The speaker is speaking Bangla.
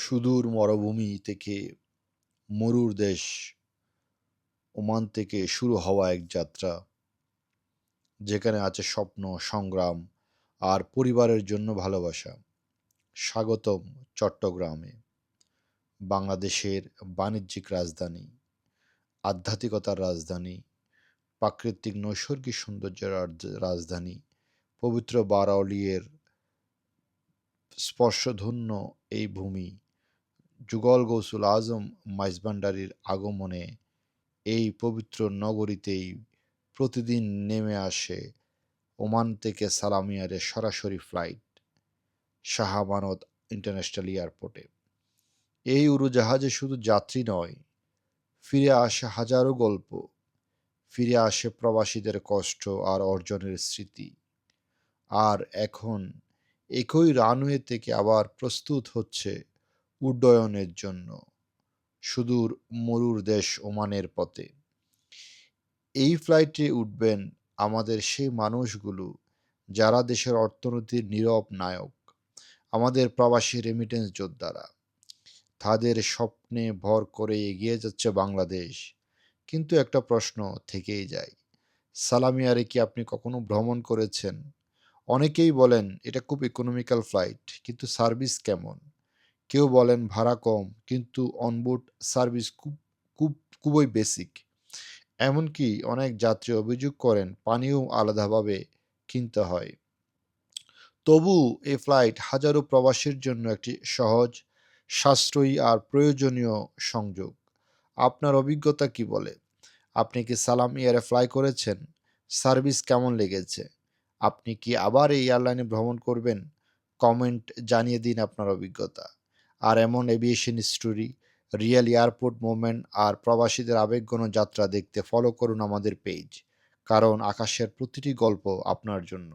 সুদূর মরুভূমি থেকে মরুর দেশ ওমান থেকে শুরু হওয়া এক যাত্রা, যেখানে আছে স্বপ্ন, সংগ্রাম আর পরিবারের জন্য ভালোবাসা। স্বাগতম চট্টগ্রামে, বাংলাদেশের বাণিজ্যিক রাজধানী, আধ্যাত্মিকতার রাজধানী, প্রাকৃতিক নৈসর্গিক সৌন্দর্যের রাজধানী, পবিত্র বারাউলিয়ের স্পর্শধন্য এই ভূমি। যুগল গৌসুল আজম মাইজভান্ডারির আগমনে এই পবিত্র নগরীতেই প্রতিদিন নেমে আসে ওমান থেকে সালামি এয়ারের সরাসরি ফ্লাইট শাহ আমানত ইন্টারন্যাশনাল এয়ারপোর্টে। এই উড়োজাহাজে শুধু যাত্রী নয়, ফিরে আসে হাজারো গল্প, ফিরে আসে প্রবাসীদের কষ্ট আর অর্জনের স্মৃতি। আর এখন একই রানওয়ে থেকে আবার প্রস্তুত হচ্ছে উড্ডয়নের জন্য সুদূর মরুর দেশ ওমানের পথে। এই ফ্লাইটে উঠবেন আমাদের সেই মানুষগুলো যারা দেশের অর্থনীতির নীরব নায়ক, আমাদের প্রবাসী রেমিটেন্স যোদ্ধারা। তাদের স্বপ্নে ভর করে এগিয়ে যাচ্ছে বাংলাদেশ। কিন্তু একটা প্রশ্ন থেকেই যায়, সালামি এয়ারে কি আপনি কখনো ভ্রমণ করেছেন? অনেকেই বলেন এটা খুব ইকোনমিক্যাল ফ্লাইট, কিন্তু সার্ভিস কেমন? কেউ বলেন ভাড়া কম, কিন্তু অনবোর্ড সার্ভিস খুব খুবই বেসিক। এমনকি অনেক যাত্রী অভিযোগ করেন পানিও আলাদাভাবে কিনতে হয়। তবু এই ফ্লাইট হাজারো প্রবাসীর জন্য একটি সহজ, সাশ্রয়ী আর প্রয়োজনীয় সংযোগ। আপনার অভিজ্ঞতা কি বলে? আপনি কি সালাম এয়ারে ফ্লাই করেছেন? সার্ভিস কেমন লেগেছে? আপনি কি আবার এই এয়ারলাইনে ভ্রমণ করবেন? কমেন্ট জানিয়ে দিন আপনার অভিজ্ঞতা। আর এমন aviation story, real airport moment আর প্রবাসীদের আবেগঘন যাত্রা দেখতে ফলো করুন আমাদের পেজ। কারণ আকাশের প্রতিটি গল্প আপনার জন্য।